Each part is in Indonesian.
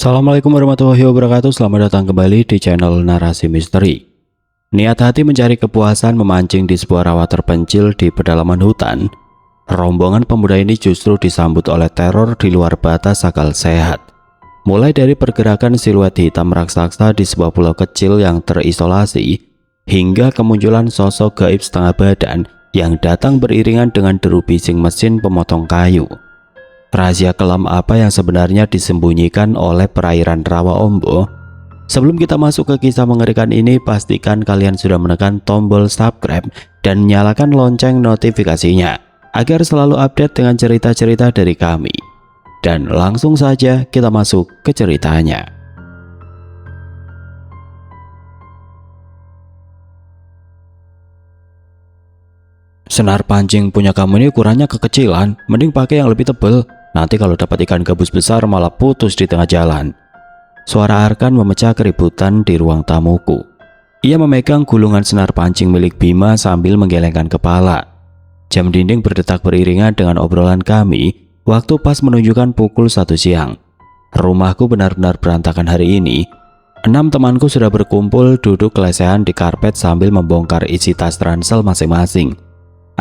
Assalamualaikum warahmatullahi wabarakatuh. Selamat datang kembali di channel Narasi Misteri. Niat hati mencari kepuasan memancing di sebuah rawa terpencil di pedalaman hutan. Rombongan pemuda ini justru disambut oleh teror di luar batas akal sehat. Mulai dari pergerakan siluet hitam raksasa di sebuah pulau kecil yang terisolasi, hingga kemunculan sosok gaib setengah badan yang datang beriringan dengan deru bising mesin pemotong kayu. Rahasia kelam apa yang sebenarnya disembunyikan oleh perairan Rawa Ombo? Sebelum kita masuk ke kisah mengerikan ini, pastikan kalian sudah menekan tombol subscribe dan nyalakan lonceng notifikasinya agar selalu update dengan cerita-cerita dari kami. Dan langsung saja kita masuk ke ceritanya. Senar pancing punya kamu ini ukurannya kekecilan, mending pakai yang lebih tebal. Nanti kalau dapat ikan gabus besar malah putus di tengah jalan. Suara Arkan memecah keributan di ruang tamuku. Ia memegang gulungan senar pancing milik Bima sambil menggelengkan kepala. Jam dinding berdetak beriringan dengan obrolan kami waktu pas menunjukkan pukul 1 siang. Rumahku benar-benar berantakan hari ini. 6 temanku sudah berkumpul duduk lesehan di karpet sambil membongkar isi tas ransel masing-masing.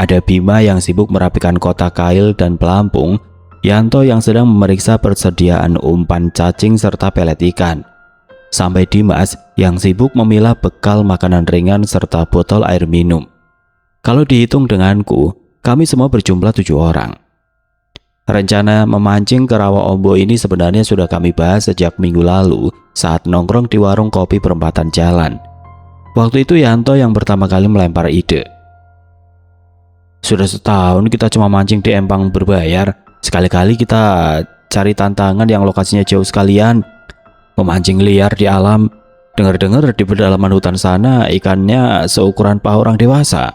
Ada Bima yang sibuk merapikan kotak kail dan pelampung, Yanto yang sedang memeriksa persediaan umpan cacing serta pelet ikan, sampai Dimas yang sibuk memilah bekal makanan ringan serta botol air minum. Kalau dihitung denganku, kami semua berjumlah 7 orang. Rencana memancing ke Rawa Ombo ini sebenarnya sudah kami bahas sejak minggu lalu saat nongkrong di warung kopi perempatan jalan. Waktu itu Yanto yang pertama kali melempar ide. Sudah setahun kita cuma mancing di empang berbayar. Sekali-kali kita cari tantangan yang lokasinya jauh sekalian. Memancing liar di alam. Dengar-dengar di pedalaman hutan sana ikannya seukuran paha orang dewasa,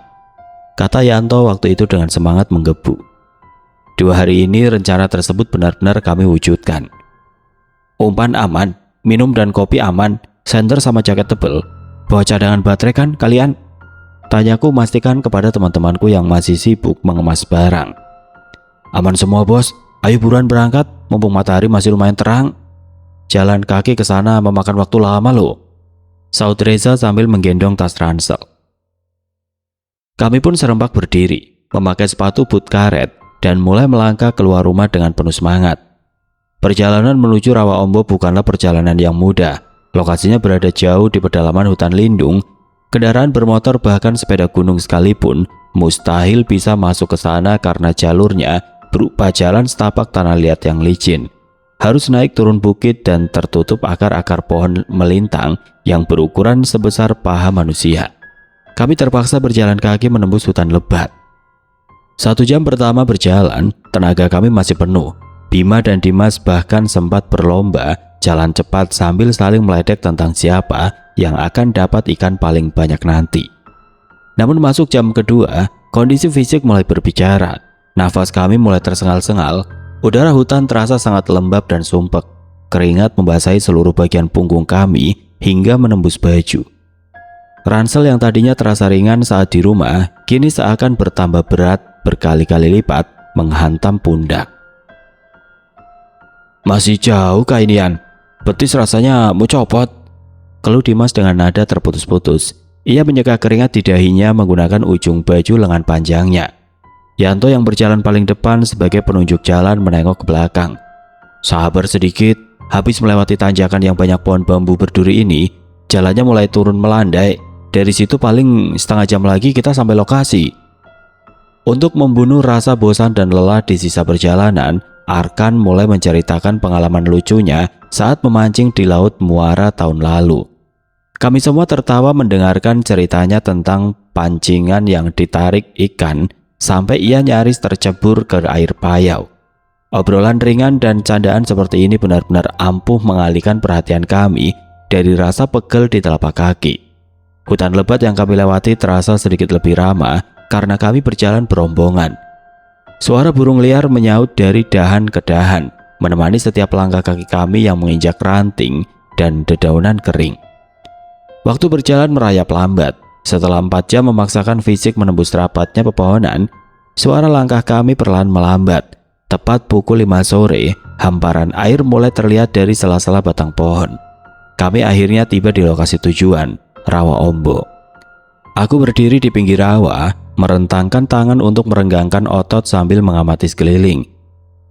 kata Yanto waktu itu dengan semangat menggebu. 2 hari ini rencana tersebut benar-benar kami wujudkan. Umpan aman, minum dan kopi aman, senter sama jaket tebel. Bawa cadangan baterai kan kalian? Tanyaku memastikan kepada teman-temanku yang masih sibuk mengemas barang. Aman semua bos, ayo buruan berangkat, mumpung matahari masih lumayan terang. Jalan kaki ke sana memakan waktu lama loh, saud Reza sambil menggendong tas ransel. Kami pun serempak berdiri, memakai sepatu boot karet, dan mulai melangkah keluar rumah dengan penuh semangat. Perjalanan menuju Rawa Ombo bukanlah perjalanan yang mudah. Lokasinya berada jauh di pedalaman hutan lindung. Kendaraan bermotor bahkan sepeda gunung sekalipun mustahil bisa masuk ke sana karena jalurnya berupa jalan setapak tanah liat yang licin. Harus naik turun bukit dan tertutup akar-akar pohon melintang yang berukuran sebesar paha manusia. Kami terpaksa berjalan kaki menembus hutan lebat. 1 jam pertama berjalan, tenaga kami masih penuh. Bima dan Dimas bahkan sempat berlomba jalan cepat sambil saling meledek tentang siapa yang akan dapat ikan paling banyak nanti. Namun masuk jam kedua, kondisi fisik mulai berbicara. Nafas kami mulai tersengal-sengal. Udara hutan terasa sangat lembab dan sumpek. Keringat membasahi seluruh bagian punggung kami hingga menembus baju. Ransel yang tadinya terasa ringan saat di rumah, kini seakan bertambah berat berkali-kali lipat menghantam pundak. Masih jauh kah inian? Betis rasanya mau copot, keluh Dimas dengan nada terputus-putus. Ia menyeka keringat di dahinya menggunakan ujung baju lengan panjangnya. Yanto yang berjalan paling depan sebagai penunjuk jalan menengok ke belakang. Sabar sedikit, habis melewati tanjakan yang banyak pohon bambu berduri ini, jalannya mulai turun melandai. Dari situ paling setengah jam lagi kita sampai lokasi. Untuk membunuh rasa bosan dan lelah di sisa perjalanan, Arkan mulai menceritakan pengalaman lucunya saat memancing di Laut Muara tahun lalu. Kami semua tertawa mendengarkan ceritanya tentang pancingan yang ditarik ikan sampai ia nyaris tercebur ke air payau. Obrolan ringan dan candaan seperti ini benar-benar ampuh mengalihkan perhatian kami dari rasa pegel di telapak kaki. Hutan lebat yang kami lewati terasa sedikit lebih ramah karena kami berjalan berombongan. Suara burung liar menyaut dari dahan ke dahan, menemani setiap langkah kaki kami yang menginjak ranting dan dedaunan kering. Waktu berjalan merayap lambat. Setelah 4 jam memaksakan fisik menembus rapatnya pepohonan, suara langkah kami perlahan melambat. Tepat pukul 5 sore, Hamparan air mulai terlihat dari sela-sela batang pohon. Kami akhirnya tiba di lokasi tujuan, Rawa Ombo. Aku berdiri di pinggir rawa, merentangkan tangan untuk merenggangkan otot sambil mengamati sekeliling.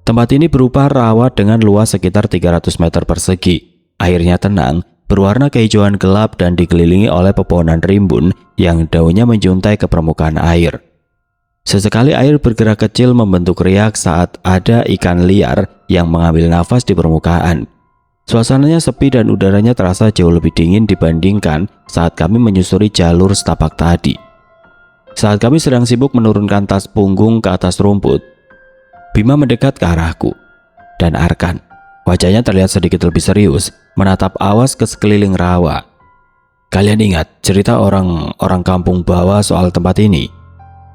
Tempat ini berupa rawa dengan luas sekitar 300 meter persegi. Airnya tenang, berwarna kehijauan gelap dan dikelilingi oleh pepohonan rimbun yang daunnya menjuntai ke permukaan air. Sesekali air bergerak kecil membentuk riak saat ada ikan liar yang mengambil nafas di permukaan. Suasananya sepi dan udaranya terasa jauh lebih dingin dibandingkan saat kami menyusuri jalur setapak tadi. Saat kami sedang sibuk menurunkan tas punggung ke atas rumput, Bima mendekat ke arahku. Dan Arkan, wajahnya terlihat sedikit lebih serius, menatap awas ke sekeliling rawa. Kalian ingat cerita orang kampung bawah soal tempat ini?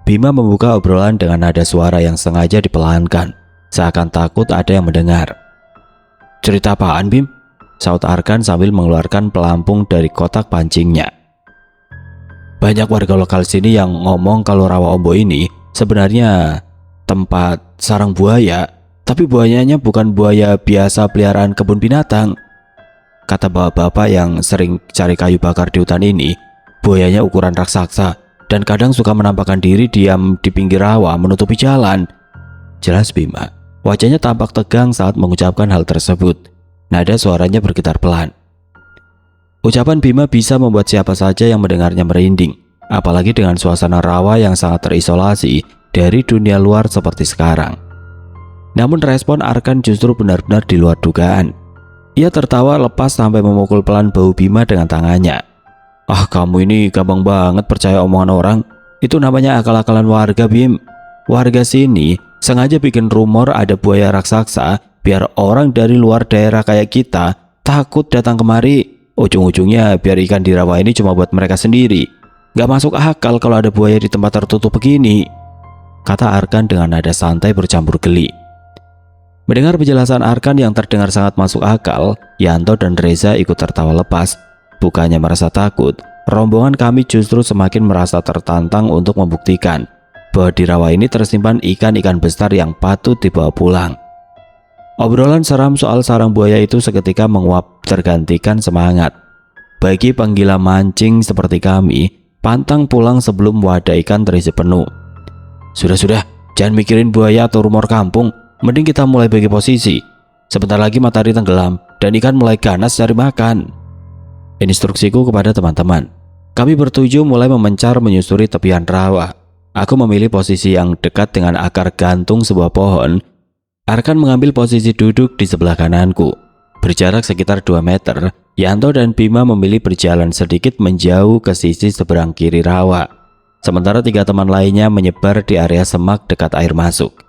Bima membuka obrolan dengan nada suara yang sengaja dipelankan, seakan takut ada yang mendengar. Cerita apaan, Bim? Saut Arkan sambil mengeluarkan pelampung dari kotak pancingnya. Banyak warga lokal sini yang ngomong kalau Rawa Ombo ini sebenarnya tempat sarang buaya, tapi buayanya bukan buaya biasa peliharaan kebun binatang. Kata bapak-bapak yang sering cari kayu bakar di hutan ini, buayanya ukuran raksasa dan kadang suka menampakkan diri diam di pinggir rawa menutupi jalan. Jelas Bima. Wajahnya tampak tegang saat mengucapkan hal tersebut. Nada suaranya bergetar pelan. Ucapan Bima bisa membuat siapa saja yang mendengarnya merinding, apalagi dengan suasana rawa yang sangat terisolasi dari dunia luar seperti sekarang. Namun respon Arkan justru benar-benar di luar dugaan. Ia tertawa lepas sampai memukul pelan bahu Bima dengan tangannya. Ah, kamu ini gampang banget percaya omongan orang. Itu namanya akal-akalan warga, Bim. Warga sini sengaja bikin rumor ada buaya raksasa biar orang dari luar daerah kayak kita takut datang kemari. Ujung-ujungnya biar ikan di rawa ini cuma buat mereka sendiri. Gak masuk akal kalau ada buaya di tempat tertutup begini, kata Arkan dengan nada santai bercampur geli. Mendengar penjelasan Arkan yang terdengar sangat masuk akal, Yanto dan Reza ikut tertawa lepas. Bukannya merasa takut, rombongan kami justru semakin merasa tertantang untuk membuktikan bahwa di rawa ini tersimpan ikan-ikan besar yang patut dibawa pulang. Obrolan seram soal sarang buaya itu seketika menguap tergantikan semangat. Bagi penggila mancing seperti kami, pantang pulang sebelum wadah ikan terisi penuh. Sudah, jangan mikirin buaya atau rumor kampung, mending kita mulai bagi posisi. Sebentar lagi matahari tenggelam dan ikan mulai ganas cari makan. Instruksiku kepada teman-teman. Kami bertujuh mulai memencar menyusuri tepian rawa. Aku memilih posisi yang dekat dengan akar gantung sebuah pohon. Arkan mengambil posisi duduk di sebelah kananku. Berjarak sekitar 2 meter, Yanto dan Bima memilih berjalan sedikit menjauh ke sisi seberang kiri rawa. Sementara 3 teman lainnya menyebar di area semak dekat air masuk.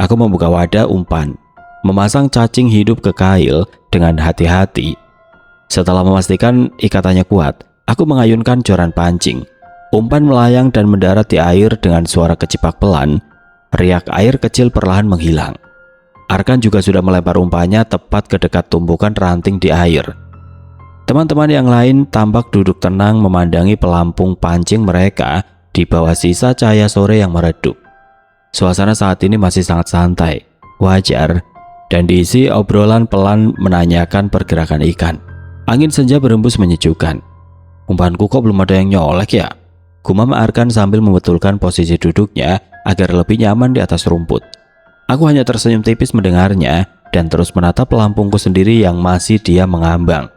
Aku membuka wadah umpan, memasang cacing hidup ke kail dengan hati-hati. Setelah memastikan ikatannya kuat, aku mengayunkan joran pancing. Umpan melayang dan mendarat di air dengan suara kecipak pelan. Riak air kecil perlahan menghilang. Arkan juga sudah melempar umpannya tepat ke dekat tumpukan ranting di air. Teman-teman yang lain tampak duduk tenang memandangi pelampung pancing mereka di bawah sisa cahaya sore yang meredup. Suasana saat ini masih sangat santai, wajar, dan diisi obrolan pelan menanyakan pergerakan ikan. Angin senja berembus menyejukkan. Umpanku kok belum ada yang nyolek ya? Gumam Arkan sambil membetulkan posisi duduknya agar lebih nyaman di atas rumput. Aku hanya tersenyum tipis mendengarnya dan terus menatap pelampungku sendiri yang masih diam mengambang.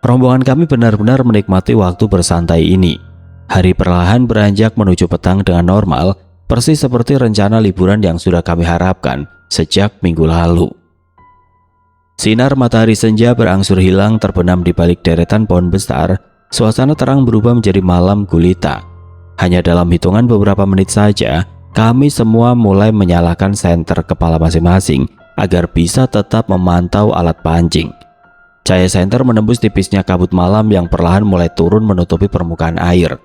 Rombongan kami benar-benar menikmati waktu bersantai ini. Hari perlahan beranjak menuju petang dengan normal, persis seperti rencana liburan yang sudah kami harapkan sejak minggu lalu. Sinar matahari senja berangsur hilang terbenam di balik deretan pohon besar. Suasana terang berubah menjadi malam gulita. Hanya dalam hitungan beberapa menit saja, kami semua mulai menyalakan senter kepala masing-masing agar bisa tetap memantau alat pancing. Cahaya senter menembus tipisnya kabut malam yang perlahan mulai turun menutupi permukaan air.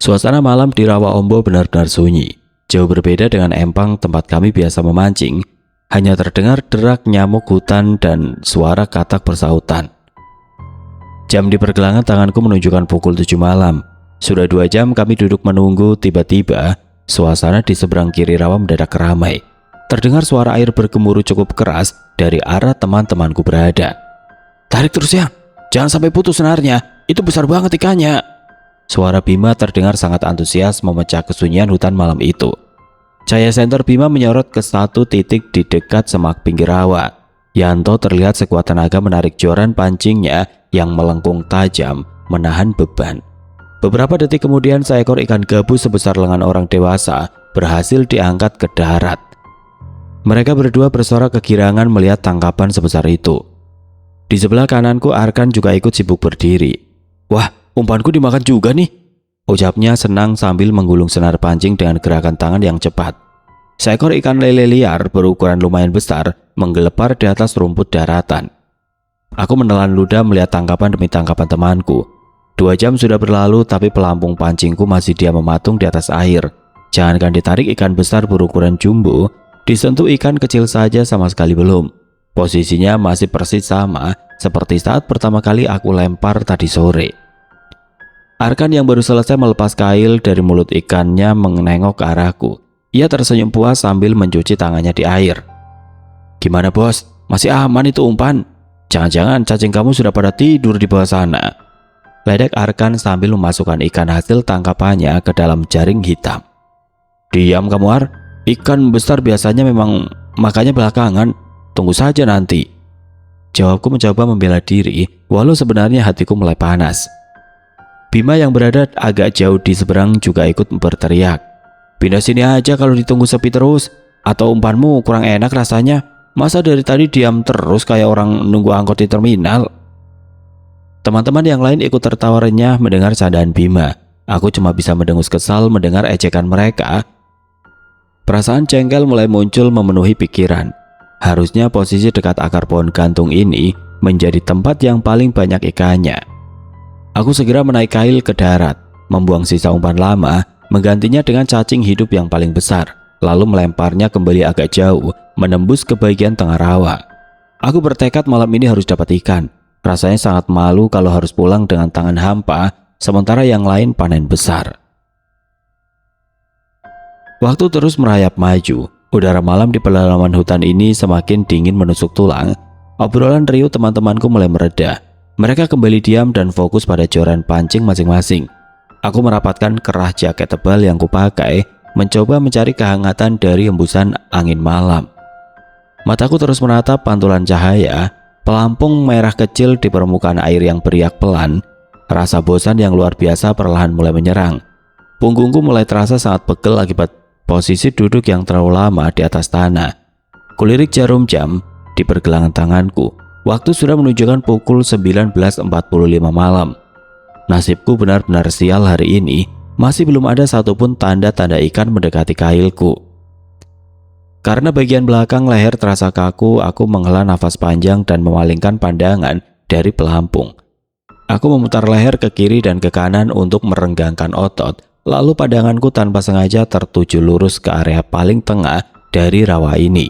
Suasana malam di Rawa Ombo benar-benar sunyi. Jauh berbeda dengan empang tempat kami biasa memancing. Hanya terdengar derak nyamuk hutan dan suara katak bersautan. Jam di pergelangan tanganku menunjukkan pukul 7 malam. Sudah 2 jam kami duduk menunggu, tiba-tiba suasana di seberang kiri rawa mendadak ramai. Terdengar suara air bergemuruh cukup keras dari arah teman-temanku berada. "Tarik terus ya, jangan sampai putus senarnya, itu besar banget ikannya." Suara Bima terdengar sangat antusias memecah kesunyian hutan malam itu. Cahaya senter Bima menyorot ke satu titik di dekat semak pinggir rawa. Yanto terlihat sekuat tenaga menarik joran pancingnya yang melengkung tajam menahan beban. Beberapa detik kemudian seekor ikan gabus sebesar lengan orang dewasa berhasil diangkat ke darat. Mereka berdua bersorak kegirangan melihat tangkapan sebesar itu. Di sebelah kananku Arkan juga ikut sibuk berdiri. "Wah, umpanku dimakan juga nih," ucapnya senang sambil menggulung senar pancing dengan gerakan tangan yang cepat. Seekor ikan lele liar berukuran lumayan besar menggelepar di atas rumput daratan. Aku menelan ludah melihat tangkapan demi tangkapan temanku. 2 jam sudah berlalu tapi pelampung pancingku masih diam mematung di atas air. Jangankan ditarik ikan besar berukuran jumbo, disentuh ikan kecil saja sama sekali belum. Posisinya masih persis sama seperti saat pertama kali aku lempar tadi sore. Arkan yang baru selesai melepas kail dari mulut ikannya menengok ke arahku. Ia tersenyum puas sambil mencuci tangannya di air. "Gimana bos? Masih aman itu umpan? Jangan-jangan cacing kamu sudah pada tidur di bawah sana?" Ledek Arkan sambil memasukkan ikan hasil tangkapannya ke dalam jaring hitam. "Diam kamu Ar, ikan besar biasanya memang makanya belakangan, tunggu saja nanti." Jawabku mencoba membela diri, walau sebenarnya hatiku mulai panas. Bima yang berada agak jauh di seberang juga ikut berteriak, "Pindah sini aja kalau ditunggu sepi terus, atau umpanmu kurang enak rasanya, masa dari tadi diam terus kayak orang nunggu angkot di terminal." Teman-teman yang lain ikut tertawa renyah mendengar candaan Bima. Aku cuma bisa mendengus kesal mendengar ejekan mereka. Perasaan jengkel mulai muncul memenuhi pikiran. Harusnya posisi dekat akar pohon gantung ini menjadi tempat yang paling banyak ikannya. Aku segera menaik kail ke darat, membuang sisa umpan lama, menggantinya dengan cacing hidup yang paling besar, lalu melemparnya kembali agak jauh, menembus ke bagian tengah rawa. Aku bertekad malam ini harus dapat ikan. Rasanya sangat malu kalau harus pulang dengan tangan hampa, sementara yang lain panen besar. Waktu terus merayap maju. Udara malam di pedalaman hutan ini semakin dingin menusuk tulang. Obrolan riuh teman-temanku mulai mereda. Mereka kembali diam dan fokus pada joran pancing masing-masing. Aku merapatkan kerah jaket tebal yang kupakai, mencoba mencari kehangatan dari hembusan angin malam. Mataku terus menatap pantulan cahaya, pelampung merah kecil di permukaan air yang beriak pelan. Rasa bosan yang luar biasa perlahan mulai menyerang. Punggungku mulai terasa sangat pegel akibat posisi duduk yang terlalu lama di atas tanah. Kulirik jarum jam di pergelangan tanganku. Waktu sudah menunjukkan pukul 19.45 malam. Nasibku benar-benar sial hari ini. Masih belum ada satupun tanda-tanda ikan mendekati kailku. Karena bagian belakang leher terasa kaku, aku menghela nafas panjang dan memalingkan pandangan dari pelampung. Aku memutar leher ke kiri dan ke kanan untuk merenggangkan otot. Lalu pandanganku tanpa sengaja tertuju lurus ke area paling tengah dari rawa ini.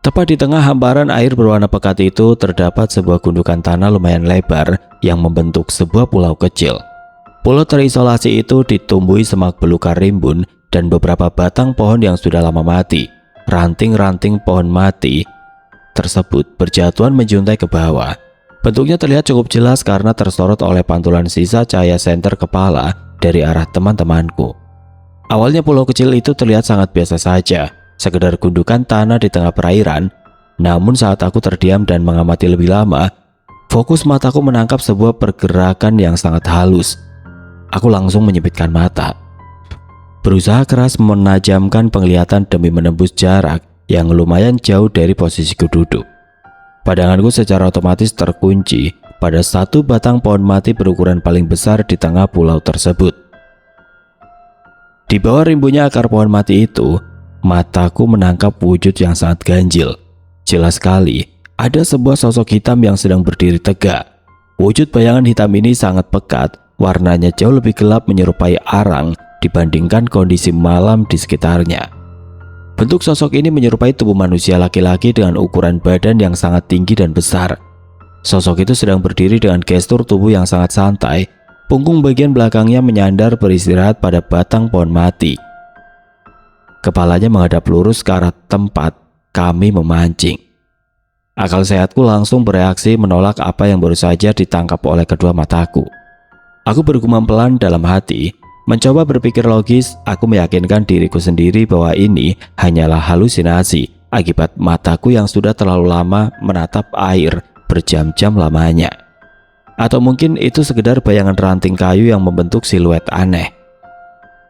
Tepat di tengah hamparan air berwarna pekat itu terdapat sebuah gundukan tanah lumayan lebar yang membentuk sebuah pulau kecil. Pulau terisolasi itu ditumbuhi semak belukar rimbun dan beberapa batang pohon yang sudah lama mati. Ranting-ranting pohon mati tersebut berjatuhan menjuntai ke bawah. Bentuknya terlihat cukup jelas karena tersorot oleh pantulan sisa cahaya senter kepala dari arah teman-temanku. Awalnya pulau kecil itu terlihat sangat biasa saja, sekedar gundukan tanah di tengah perairan. Namun saat aku terdiam dan mengamati lebih lama, fokus mataku menangkap sebuah pergerakan yang sangat halus. Aku langsung menyipitkan mata, berusaha keras menajamkan penglihatan demi menembus jarak yang lumayan jauh dari posisiku duduk. Pandanganku secara otomatis terkunci pada satu batang pohon mati berukuran paling besar di tengah pulau tersebut. Di bawah rimbunnya akar pohon mati itu, mataku menangkap wujud yang sangat ganjil. Jelas sekali, ada sebuah sosok hitam yang sedang berdiri tegak. Wujud bayangan hitam ini sangat pekat, warnanya jauh lebih gelap menyerupai arang dibandingkan kondisi malam di sekitarnya. Bentuk sosok ini menyerupai tubuh manusia laki-laki dengan ukuran badan yang sangat tinggi dan besar. Sosok itu sedang berdiri dengan gestur tubuh yang sangat santai. Punggung bagian belakangnya menyandar beristirahat pada batang pohon mati. Kepalanya menghadap lurus ke arah tempat kami memancing. Akal sehatku langsung bereaksi menolak apa yang baru saja ditangkap oleh kedua mataku. Aku bergumam pelan dalam hati, mencoba berpikir logis. Aku meyakinkan diriku sendiri bahwa ini hanyalah halusinasi akibat mataku yang sudah terlalu lama menatap air berjam-jam lamanya. Atau mungkin itu sekedar bayangan ranting kayu yang membentuk siluet aneh.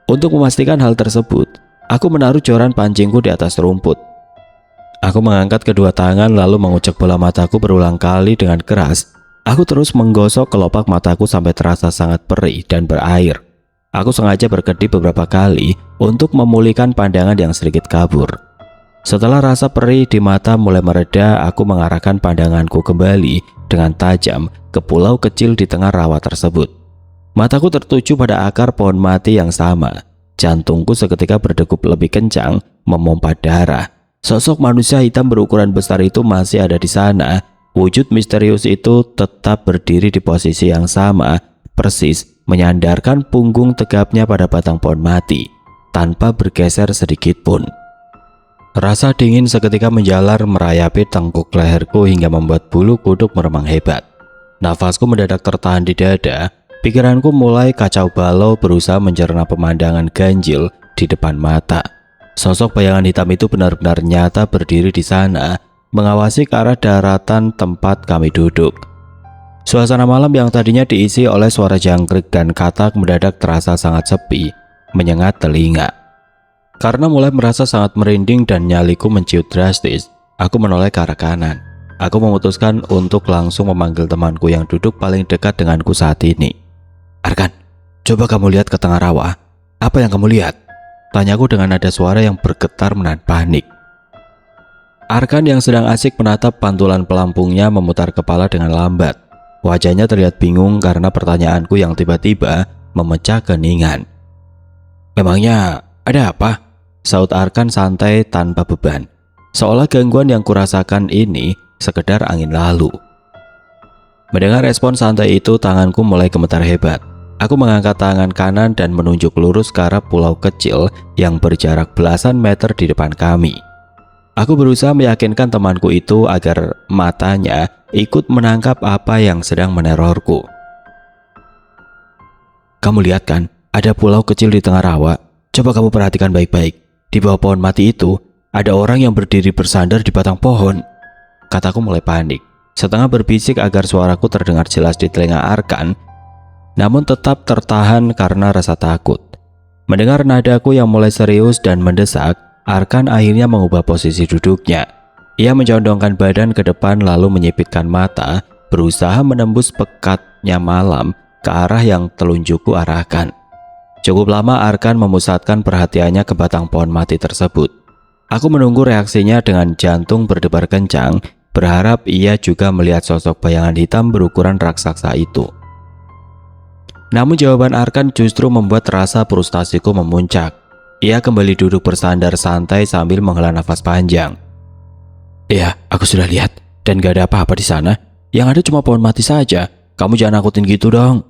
Untuk memastikan hal tersebut, aku menaruh joran pancingku di atas rumput. Aku mengangkat kedua tangan lalu mengucek bola mataku berulang kali dengan keras. Aku terus menggosok kelopak mataku sampai terasa sangat perih dan berair. Aku sengaja berkedip beberapa kali untuk memulihkan pandangan yang sedikit kabur. Setelah rasa perih di mata mulai mereda, aku mengarahkan pandanganku kembali dengan tajam ke pulau kecil di tengah rawa tersebut. Mataku tertuju pada akar pohon mati yang sama. Jantungku seketika berdegup lebih kencang, memompa darah. Sosok manusia hitam berukuran besar itu masih ada di sana. Wujud misterius itu tetap berdiri di posisi yang sama, persis menyandarkan punggung tegapnya pada batang pohon mati, tanpa bergeser sedikit pun. Rasa dingin seketika menjalar merayapi tengkuk leherku hingga membuat bulu kuduk meremang hebat. Nafasku mendadak tertahan di dada. Pikiranku mulai kacau balau berusaha mencerna pemandangan ganjil di depan mata. Sosok bayangan hitam itu benar-benar nyata berdiri di sana, mengawasi ke arah daratan tempat kami duduk. Suasana malam yang tadinya diisi oleh suara jangkrik dan katak mendadak terasa sangat sepi, menyengat telinga. Karena mulai merasa sangat merinding dan nyaliku menciut drastis, aku menoleh ke arah kanan. Aku memutuskan untuk langsung memanggil temanku yang duduk paling dekat denganku saat ini. "Arkan, coba kamu lihat ke tengah rawa. Apa yang kamu lihat?" Tanyaku dengan nada suara yang bergetar menahan panik. Arkan yang sedang asik menatap pantulan pelampungnya memutar kepala dengan lambat. Wajahnya terlihat bingung karena pertanyaanku yang tiba-tiba memecah keheningan. "Memangnya ada apa?" Saut Arkan santai tanpa beban. Seolah gangguan yang kurasakan ini sekedar angin lalu. Mendengar respon santai itu, tanganku mulai gemetar hebat. Aku mengangkat tangan kanan dan menunjuk lurus ke arah pulau kecil yang berjarak belasan meter di depan kami. Aku berusaha meyakinkan temanku itu agar matanya ikut menangkap apa yang sedang menerorku. "Kamu lihat kan, ada pulau kecil di tengah rawa. Coba kamu perhatikan baik-baik. Di bawah pohon mati itu, ada orang yang berdiri bersandar di batang pohon." Kataku mulai panik, setengah berbisik agar suaraku terdengar jelas di telinga Arkan, namun tetap tertahan karena rasa takut. Mendengar nadaku yang mulai serius dan mendesak, Arkan akhirnya mengubah posisi duduknya. Ia mencondongkan badan ke depan lalu menyipitkan mata, berusaha menembus pekatnya malam ke arah yang telunjukku arahkan. Cukup lama Arkan memusatkan perhatiannya ke batang pohon mati tersebut. Aku menunggu reaksinya dengan jantung berdebar kencang, berharap ia juga melihat sosok bayangan hitam berukuran raksasa itu. Namun jawaban Arkan justru membuat rasa frustasiku memuncak. Ia kembali duduk bersandar santai sambil menghela nafas panjang. "Iya, aku sudah lihat dan gak ada apa-apa di sana. Yang ada cuma pohon mati saja. Kamu jangan nakutin gitu dong,"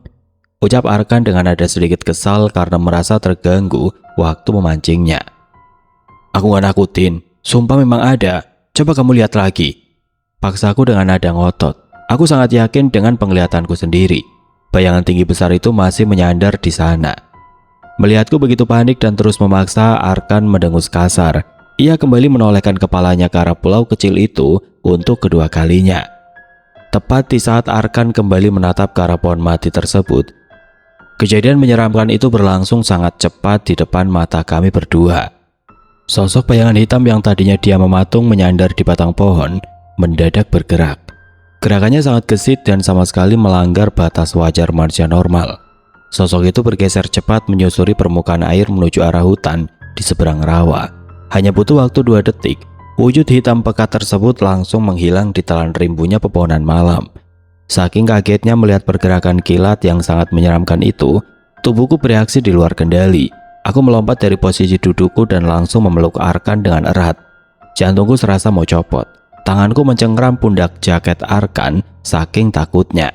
ucap Arkan dengan nada sedikit kesal karena merasa terganggu waktu memancingnya. "Aku gak nakutin, sumpah memang ada. Coba kamu lihat lagi," paksaku dengan nada ngotot. Aku sangat yakin dengan penglihatanku sendiri. Bayangan tinggi besar itu masih menyandar di sana. Melihatku begitu panik dan terus memaksa, Arkan mendengus kasar. Ia kembali menolehkan kepalanya ke arah pulau kecil itu untuk kedua kalinya. Tepat di saat Arkan kembali menatap ke arah pohon mati tersebut, kejadian menyeramkan itu berlangsung sangat cepat di depan mata kami berdua. Sosok bayangan hitam yang tadinya dia mematung menyandar di batang pohon mendadak bergerak. Gerakannya sangat gesit dan sama sekali melanggar batas wajar manusia normal. Sosok itu bergeser cepat menyusuri permukaan air menuju arah hutan di seberang rawa. Hanya butuh waktu 2 detik, wujud hitam pekat tersebut langsung menghilang di telan rimbunya pepohonan malam. Saking kagetnya melihat pergerakan kilat yang sangat menyeramkan itu, tubuhku bereaksi di luar kendali. Aku melompat dari posisi dudukku dan langsung memeluk Arkan dengan erat. Jantungku serasa mau copot. Tanganku mencengkram pundak jaket Arkan saking takutnya.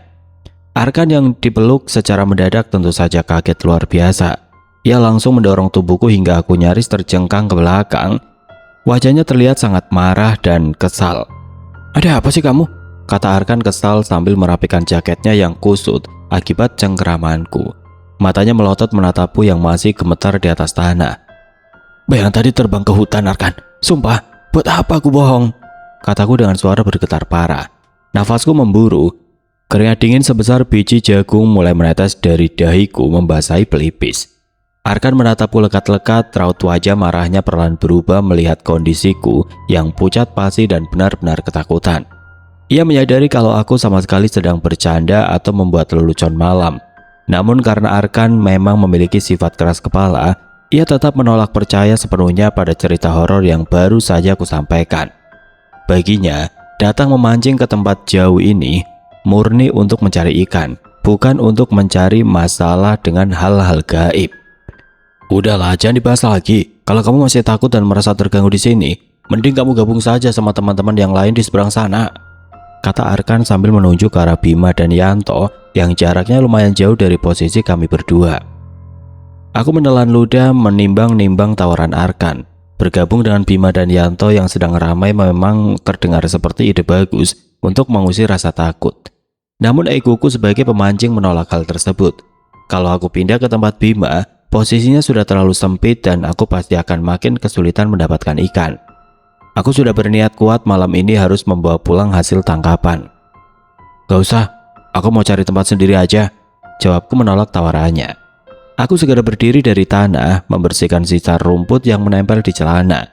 Arkan yang dipeluk secara mendadak tentu saja kaget luar biasa. Ia langsung mendorong tubuhku hingga aku nyaris terjengkang ke belakang. Wajahnya terlihat sangat marah dan kesal. "Ada apa sih kamu?" kata Arkan kesal sambil merapikan jaketnya yang kusut akibat cengkeramanku. Matanya melotot menatapku yang masih gemetar di atas tanah. "Bayang tadi terbang ke hutan, Arkan. Sumpah, buat apa aku bohong?" kataku dengan suara bergetar parah. Nafasku memburu. Keringat dingin sebesar biji jagung mulai menetes dari dahiku membasahi pelipis. Arkan menatapku lekat-lekat, raut wajah marahnya perlahan berubah melihat kondisiku yang pucat pasi dan benar-benar ketakutan. Ia menyadari kalau aku sama sekali sedang bercanda atau membuat lelucon malam. Namun karena Arkan memang memiliki sifat keras kepala, ia tetap menolak percaya sepenuhnya pada cerita horor yang baru saja aku sampaikan. Baginya, datang memancing ke tempat jauh ini murni untuk mencari ikan, bukan untuk mencari masalah dengan hal-hal gaib. "Udahlah, jangan dibahas lagi. Kalau kamu masih takut dan merasa terganggu di sini, mending kamu gabung saja sama teman-teman yang lain di seberang sana," kata Arkan sambil menunjuk ke arah Bima dan Yanto yang jaraknya lumayan jauh dari posisi kami berdua. Aku menelan ludah menimbang-nimbang tawaran Arkan. Bergabung dengan Bima dan Yanto yang sedang ramai memang terdengar seperti ide bagus untuk mengusir rasa takut. Namun egoku sebagai pemancing menolak hal tersebut. Kalau aku pindah ke tempat Bima, posisinya sudah terlalu sempit dan aku pasti akan makin kesulitan mendapatkan ikan. Aku sudah berniat kuat malam ini harus membawa pulang hasil tangkapan. "Gak usah, aku mau cari tempat sendiri aja," jawabku menolak tawarannya. Aku segera berdiri dari tanah, membersihkan sisa rumput yang menempel di celana.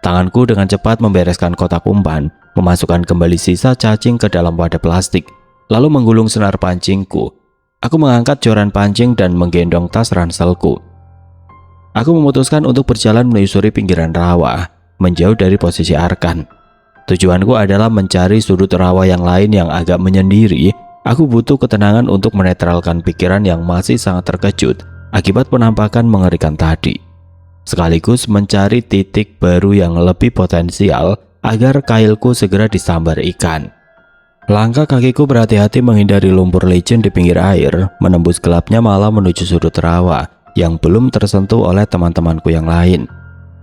Tanganku dengan cepat membereskan kotak umpan, memasukkan kembali sisa cacing ke dalam wadah plastik, lalu menggulung senar pancingku. Aku mengangkat joran pancing dan menggendong tas ranselku. Aku memutuskan untuk berjalan menyusuri pinggiran rawa, menjauh dari posisi Arkan. Tujuanku adalah mencari sudut rawa yang lain yang agak menyendiri. Aku butuh ketenangan untuk menetralkan pikiran yang masih sangat terkejut akibat penampakan mengerikan tadi, sekaligus mencari titik baru yang lebih potensial agar kailku segera disambar ikan. Langkah kakiku berhati-hati menghindari lumpur licin di pinggir air, menembus gelapnya malam menuju sudut rawa yang belum tersentuh oleh teman-temanku yang lain.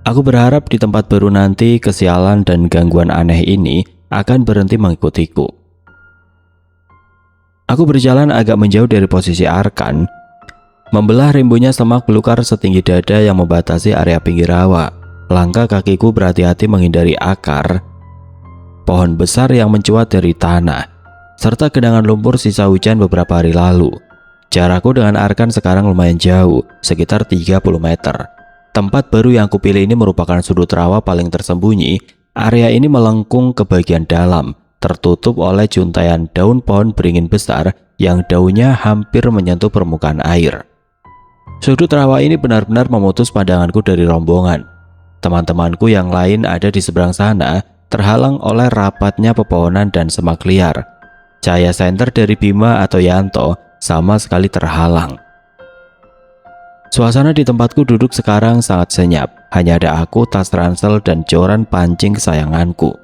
Aku berharap di tempat baru nanti kesialan dan gangguan aneh ini akan berhenti mengikutiku. Aku berjalan agak menjauh dari posisi Arkan, membelah rimbunnya semak belukar setinggi dada yang membatasi area pinggir rawa. Langkah kakiku berhati-hati menghindari akar pohon besar yang mencuat dari tanah, serta genangan lumpur sisa hujan beberapa hari lalu. Jarakku dengan Arkan sekarang lumayan jauh, sekitar 30 meter. Tempat baru yang kupilih ini merupakan sudut rawa paling tersembunyi. Area ini melengkung ke bagian dalam, tertutup oleh juntaian daun pohon beringin besar yang daunnya hampir menyentuh permukaan air. Sudut rawa ini benar-benar memutus pandanganku dari rombongan. Teman-temanku yang lain ada di seberang sana, terhalang oleh rapatnya pepohonan dan semak liar. Cahaya senter dari Bima atau Yanto sama sekali terhalang. Suasana di tempatku duduk sekarang sangat senyap. Hanya ada aku, tas ransel, dan joran pancing kesayanganku.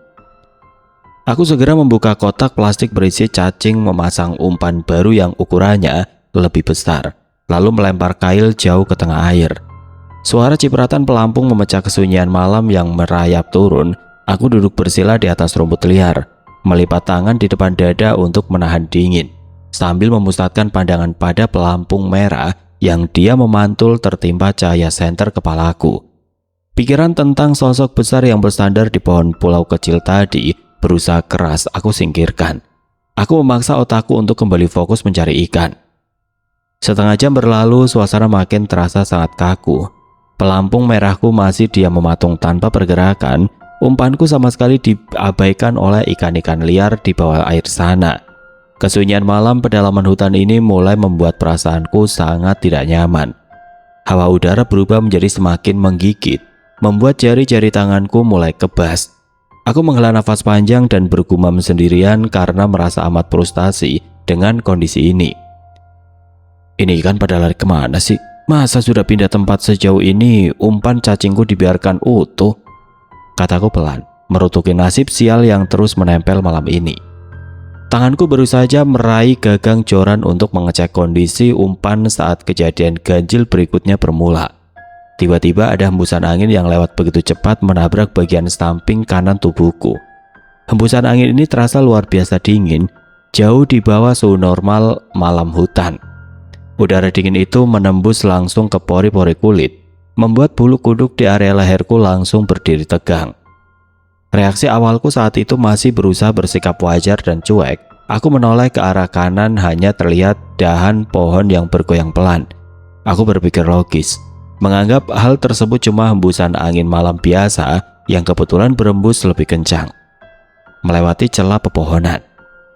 Aku segera membuka kotak plastik berisi cacing, memasang umpan baru yang ukurannya lebih besar, lalu melempar kail jauh ke tengah air. Suara cipratan pelampung memecah kesunyian malam yang merayap turun. Aku duduk bersila di atas rumput liar, melipat tangan di depan dada untuk menahan dingin, sambil memusatkan pandangan pada pelampung merah yang dia memantul tertimpa cahaya senter kepalaku. Pikiran tentang sosok besar yang bersandar di pohon pulau kecil tadi berusaha keras aku singkirkan. Aku memaksa otakku untuk kembali fokus mencari ikan. Setengah jam berlalu, suasana makin terasa sangat kaku. Pelampung merahku masih diam mematung tanpa pergerakan. Umpanku sama sekali diabaikan oleh ikan-ikan liar di bawah air sana. Kesunyian malam pedalaman hutan ini mulai membuat perasaanku sangat tidak nyaman. Hawa udara berubah menjadi semakin menggigit, membuat jari-jari tanganku mulai kebas. Aku menghela nafas panjang dan bergumam sendirian karena merasa amat frustasi dengan kondisi ini. Ini ikan pada lari kemana sih? Masa sudah pindah tempat sejauh ini, umpan cacingku dibiarkan utuh? Kataku pelan, merutuki nasib sial yang terus menempel malam ini. Tanganku baru saja meraih gagang joran untuk mengecek kondisi umpan saat kejadian ganjil berikutnya bermula. Tiba-tiba ada hembusan angin yang lewat begitu cepat menabrak bagian samping kanan tubuhku. Hembusan angin ini terasa luar biasa dingin, jauh di bawah suhu normal malam hutan. Udara dingin itu menembus langsung ke pori-pori kulit, membuat bulu kuduk di area leherku langsung berdiri tegang. Reaksi awalku saat itu masih berusaha bersikap wajar dan cuek. Aku menoleh ke arah kanan, hanya terlihat dahan pohon yang bergoyang pelan. Aku berpikir logis, menganggap hal tersebut cuma hembusan angin malam biasa yang kebetulan berembus lebih kencang melewati celah pepohonan.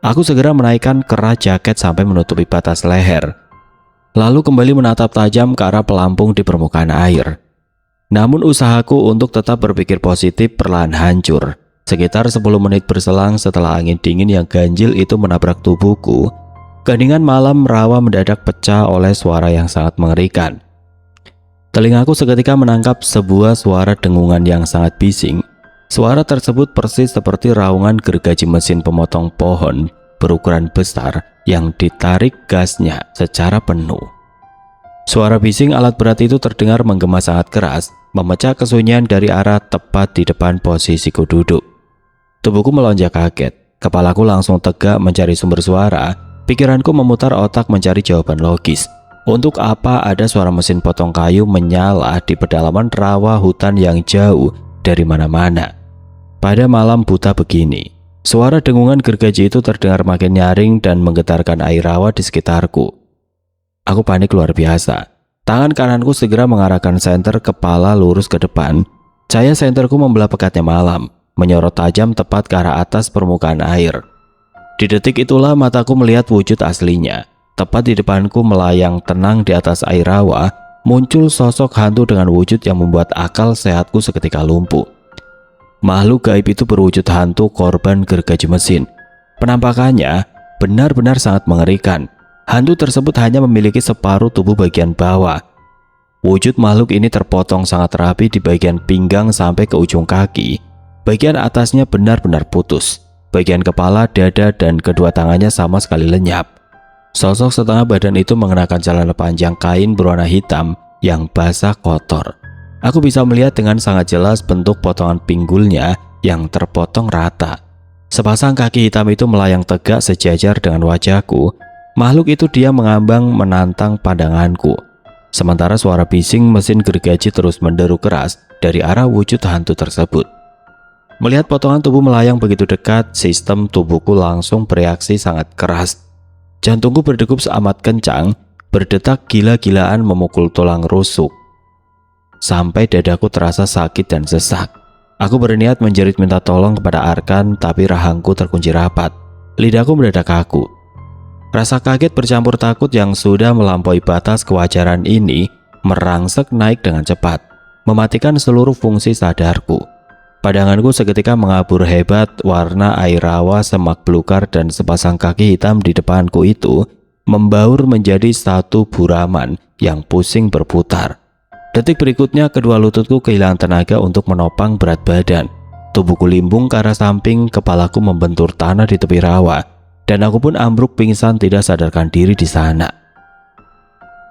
Aku segera menaikkan kerah jaket sampai menutupi batas leher, lalu kembali menatap tajam ke arah pelampung di permukaan air. Namun usahaku untuk tetap berpikir positif perlahan hancur. Sekitar 10 menit berselang setelah angin dingin yang ganjil itu menabrak tubuhku, keheningan malam rawa mendadak pecah oleh suara yang sangat mengerikan. Telingaku seketika menangkap sebuah suara dengungan yang sangat bising. Suara tersebut persis seperti raungan gergaji mesin pemotong pohon berukuran besar yang ditarik gasnya secara penuh. Suara bising alat berat itu terdengar menggema sangat keras, memecah kesunyian dari arah tepat di depan posisiku duduk. Tubuhku melonjak kaget, kepalaku langsung tegak mencari sumber suara, pikiranku memutar otak mencari jawaban logis. Untuk apa ada suara mesin potong kayu menyala di pedalaman rawa hutan yang jauh dari mana-mana? Pada malam buta begini, suara dengungan gergaji itu terdengar makin nyaring dan menggetarkan air rawa di sekitarku. Aku panik luar biasa. Tangan kananku segera mengarahkan senter kepala lurus ke depan. Cahaya senterku membelah pekatnya malam, menyorot tajam tepat ke arah atas permukaan air. Di detik itulah mataku melihat wujud aslinya. Tepat di depanku melayang tenang di atas air rawa, muncul sosok hantu dengan wujud yang membuat akal sehatku seketika lumpuh. Makhluk gaib itu berwujud hantu korban gergaji mesin. Penampakannya benar-benar sangat mengerikan. Hantu tersebut hanya memiliki separuh tubuh bagian bawah. Wujud makhluk ini terpotong sangat rapi di bagian pinggang sampai ke ujung kaki. Bagian atasnya benar-benar putus. Bagian kepala, dada, dan kedua tangannya sama sekali lenyap. Sosok setengah badan itu mengenakan celana panjang kain berwarna hitam yang basah kotor. Aku bisa melihat dengan sangat jelas bentuk potongan pinggulnya yang terpotong rata. Sepasang kaki hitam itu melayang tegak sejajar dengan wajahku. Makhluk itu diam mengambang menantang pandanganku. Sementara suara bising mesin gergaji terus menderu keras dari arah wujud hantu tersebut. Melihat potongan tubuh melayang begitu dekat, sistem tubuhku langsung bereaksi sangat keras. Jantungku berdegup amat kencang, berdetak gila-gilaan memukul tulang rusuk. Sampai dadaku terasa sakit dan sesak. Aku berniat menjerit minta tolong kepada Arkan, tapi rahangku terkunci rapat. Lidahku mendadak kaku. Rasa kaget bercampur takut yang sudah melampaui batas kewajaran ini merangsek naik dengan cepat, mematikan seluruh fungsi sadarku. Padanganku seketika mengabur hebat, warna air rawa, semak belukar, dan sepasang kaki hitam di depanku itu membaur menjadi satu buraman yang pusing berputar. Detik berikutnya kedua lututku kehilangan tenaga untuk menopang berat badan. Tubuhku limbung ke arah samping, kepalaku membentur tanah di tepi rawa. Dan aku pun ambruk pingsan tidak sadarkan diri di sana.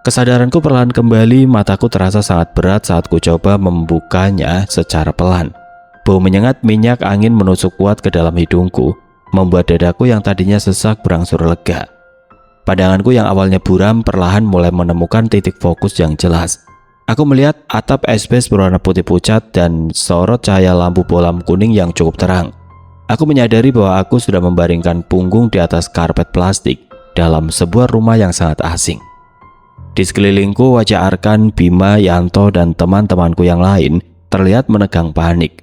Kesadaranku perlahan kembali, mataku terasa sangat berat saat ku coba membukanya secara pelan. Bau menyengat minyak angin menusuk kuat ke dalam hidungku, membuat dadaku yang tadinya sesak berangsur lega. Pandanganku yang awalnya buram perlahan mulai menemukan titik fokus yang jelas. Aku melihat atap esbes berwarna putih pucat dan sorot cahaya lampu bolam kuning yang cukup terang. Aku menyadari bahwa aku sudah membaringkan punggung di atas karpet plastik dalam sebuah rumah yang sangat asing. Di sekelilingku wajah Arkan, Bima, Yanto, dan teman-temanku yang lain terlihat menegang panik.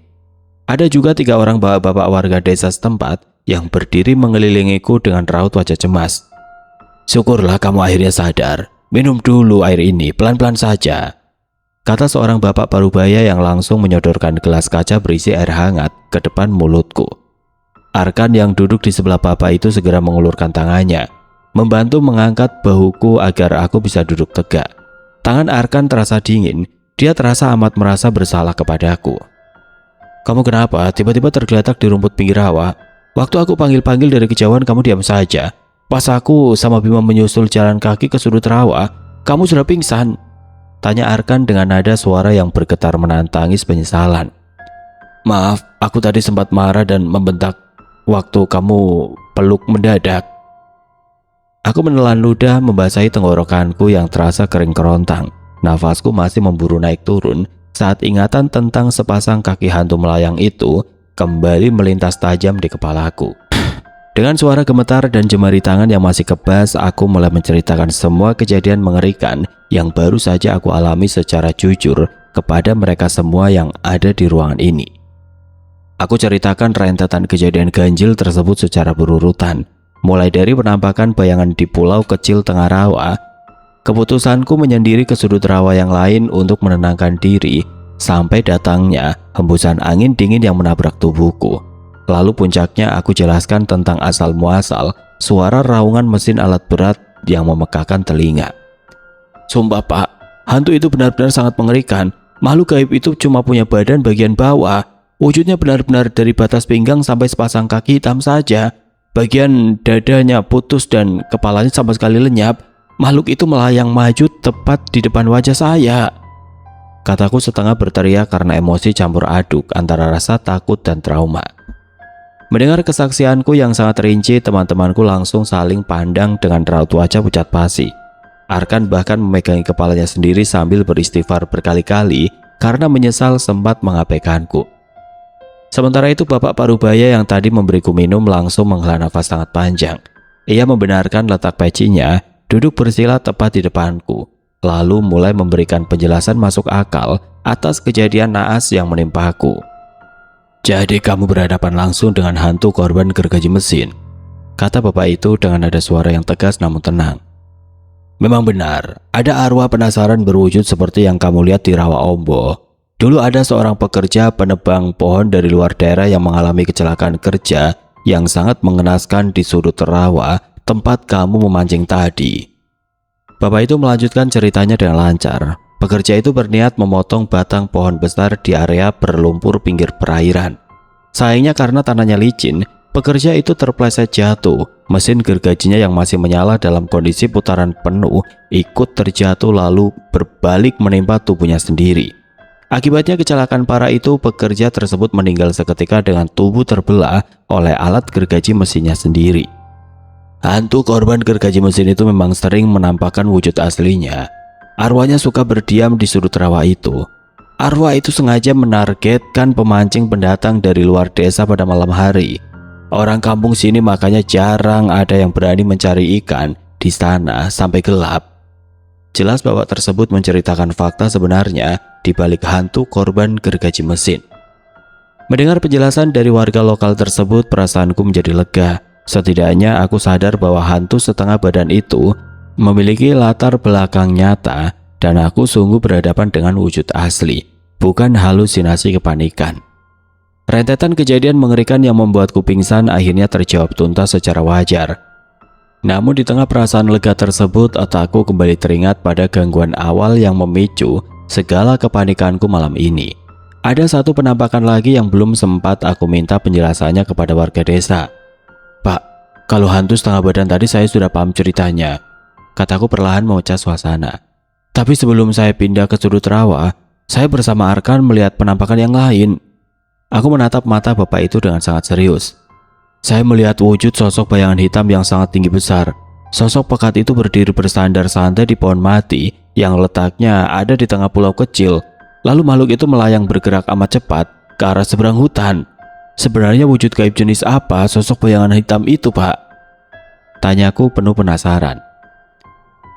Ada juga 3 orang bapak-bapak warga desa setempat yang berdiri mengelilingiku dengan raut wajah cemas. "Syukurlah kamu akhirnya sadar. Minum dulu air ini, pelan-pelan saja," kata seorang bapak parubaya yang langsung menyodorkan gelas kaca berisi air hangat ke depan mulutku. Arkan yang duduk di sebelah bapak itu segera mengulurkan tangannya, membantu mengangkat bahuku agar aku bisa duduk tegak. Tangan Arkan terasa dingin, dia terasa amat merasa bersalah kepadaku. "Kamu kenapa? Tiba-tiba tergeletak di rumput pinggir rawa?" Waktu aku panggil-panggil dari kejauhan kamu diam saja. Pas aku sama Bima menyusul jalan kaki ke sudut rawa, kamu sudah pingsan. Tanya Arkan dengan nada suara yang bergetar menantang penyesalan. Maaf, aku tadi sempat marah dan membentak waktu kamu peluk mendadak. Aku menelan ludah membasahi tenggorokanku yang terasa kering kerontang. Nafasku masih memburu naik turun saat ingatan tentang sepasang kaki hantu melayang itu kembali melintas tajam di kepalaku. Dengan suara gemetar dan jemari tangan yang masih kebas, aku mulai menceritakan semua kejadian mengerikan yang baru saja aku alami secara jujur kepada mereka semua yang ada di ruangan ini. Aku ceritakan rentetan kejadian ganjil tersebut secara berurutan, mulai dari penampakan bayangan di pulau kecil tengah rawa, keputusanku menyendiri ke sudut rawa yang lain untuk menenangkan diri, sampai datangnya hembusan angin dingin yang menabrak tubuhku. Lalu puncaknya aku jelaskan tentang asal-muasal suara raungan mesin alat berat yang memekakan telinga. Sumpah Pak, hantu itu benar-benar sangat mengerikan. Makhluk gaib itu cuma punya badan bagian bawah. Wujudnya benar-benar dari batas pinggang sampai sepasang kaki hitam saja. Bagian dadanya putus dan kepalanya sama sekali lenyap. Makhluk itu melayang maju tepat di depan wajah saya. Kataku setengah berteriak karena emosi campur aduk antara rasa takut dan trauma. Mendengar kesaksianku yang sangat rinci, teman-temanku langsung saling pandang dengan raut wajah pucat pasi. Arkan bahkan memegangi kepalanya sendiri sambil beristighfar berkali-kali karena menyesal sempat mengabaikanku. Sementara itu Bapak Parubaya yang tadi memberiku minum langsung menghela nafas sangat panjang. Ia membenarkan letak pecinya, duduk bersila tepat di depanku, lalu mulai memberikan penjelasan masuk akal atas kejadian naas yang menimpaku. Jadi kamu berhadapan langsung dengan hantu korban gergaji mesin, kata bapak itu dengan nada suara yang tegas namun tenang. Memang benar, ada arwah penasaran berwujud seperti yang kamu lihat di Rawa Ombo. Dulu ada seorang pekerja penebang pohon dari luar daerah yang mengalami kecelakaan kerja yang sangat mengenaskan di sudut rawa tempat kamu memancing tadi. Bapak itu melanjutkan ceritanya dengan lancar. Pekerja itu berniat memotong batang pohon besar di area berlumpur pinggir perairan. Sayangnya karena tanahnya licin, pekerja itu terpleset jatuh. Mesin gergajinya yang masih menyala dalam kondisi putaran penuh ikut terjatuh lalu berbalik menimpa tubuhnya sendiri. Akibatnya kecelakaan parah itu, pekerja tersebut meninggal seketika dengan tubuh terbelah oleh alat gergaji mesinnya sendiri. Hantu korban gergaji mesin itu memang sering menampakkan wujud aslinya. Arwahnya suka berdiam di sudut rawa itu. Arwah itu sengaja menargetkan pemancing pendatang dari luar desa pada malam hari. Orang kampung sini makanya jarang ada yang berani mencari ikan di sana sampai gelap. Jelas bapak tersebut menceritakan fakta sebenarnya di balik hantu korban gergaji mesin. Mendengar penjelasan dari warga lokal tersebut, perasaanku menjadi lega. Setidaknya aku sadar bahwa hantu setengah badan itu memiliki latar belakang nyata dan aku sungguh berhadapan dengan wujud asli, bukan halusinasi kepanikan. Rentetan kejadian mengerikan yang membuatku pingsan akhirnya terjawab tuntas secara wajar. Namun di tengah perasaan lega tersebut, otakku kembali teringat pada gangguan awal yang memicu segala kepanikanku malam ini. Ada satu penampakan lagi yang belum sempat aku minta penjelasannya kepada warga desa. Pak, kalau hantu setengah badan tadi saya sudah paham ceritanya, kataku perlahan memecah suasana. Tapi sebelum saya pindah ke sudut rawa, saya bersama Arkan melihat penampakan yang lain. Aku menatap mata bapak itu dengan sangat serius. Saya melihat wujud sosok bayangan hitam yang sangat tinggi besar. Sosok pekat itu berdiri bersandar santai di pohon mati yang letaknya ada di tengah pulau kecil. Lalu makhluk itu melayang bergerak amat cepat ke arah seberang hutan. Sebenarnya wujud gaib jenis apa sosok bayangan hitam itu, Pak? Tanyaku penuh penasaran.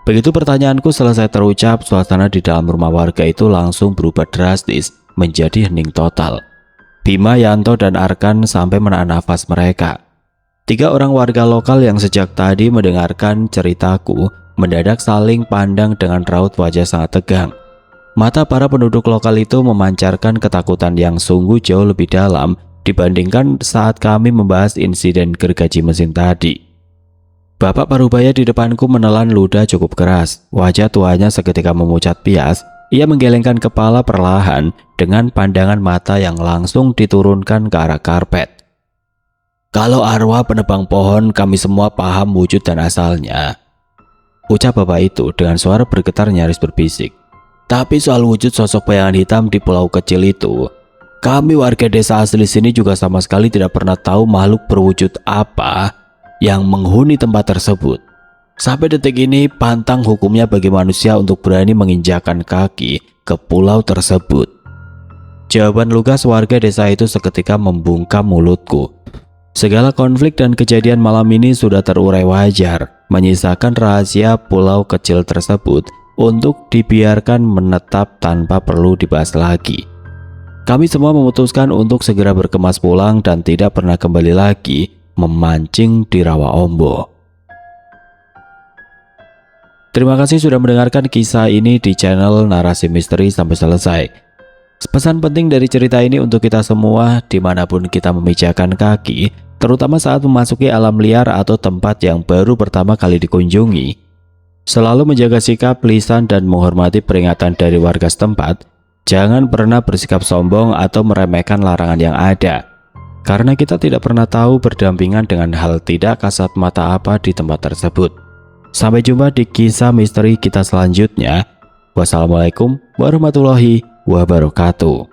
Begitu pertanyaanku selesai terucap, suasana di dalam rumah warga itu langsung berubah drastis menjadi hening total. Bima, Yanto, dan Arkan sampai menahan nafas mereka. 3 orang warga lokal yang sejak tadi mendengarkan ceritaku mendadak saling pandang dengan raut wajah sangat tegang. Mata para penduduk lokal itu memancarkan ketakutan yang sungguh jauh lebih dalam dibandingkan saat kami membahas insiden gergaji mesin tadi. Bapak Parubaya di depanku menelan ludah cukup keras. Wajah tuanya seketika memucat pias. Ia menggelengkan kepala perlahan dengan pandangan mata yang langsung diturunkan ke arah karpet. Kalau arwah penebang pohon kami semua paham wujud dan asalnya, ucap bapak itu dengan suara bergetar nyaris berbisik. Tapi soal wujud sosok bayangan hitam di pulau kecil itu, kami warga desa asli sini juga sama sekali tidak pernah tahu makhluk berwujud apa yang menghuni tempat tersebut. Sampai detik ini pantang hukumnya bagi manusia untuk berani menginjakkan kaki ke pulau tersebut. Jawaban lugas warga desa itu seketika membungkam mulutku. Segala konflik dan kejadian malam ini sudah terurai wajar, menyisakan rahasia pulau kecil tersebut untuk dibiarkan menetap tanpa perlu dibahas lagi. Kami semua memutuskan untuk segera berkemas pulang dan tidak pernah kembali lagi memancing di Rawa Ombo. Terima kasih sudah mendengarkan kisah ini di channel Narasi Misteri sampai selesai. Pesan penting dari cerita ini untuk kita semua dimanapun kita memijakan kaki, terutama saat memasuki alam liar atau tempat yang baru pertama kali dikunjungi. Selalu menjaga sikap, lisan, dan menghormati peringatan dari warga setempat. Jangan pernah bersikap sombong atau meremehkan larangan yang ada, karena kita tidak pernah tahu berdampingan dengan hal tidak kasat mata apa di tempat tersebut. Sampai jumpa di kisah misteri kita selanjutnya. Wassalamualaikum warahmatullahi wabarakatuh.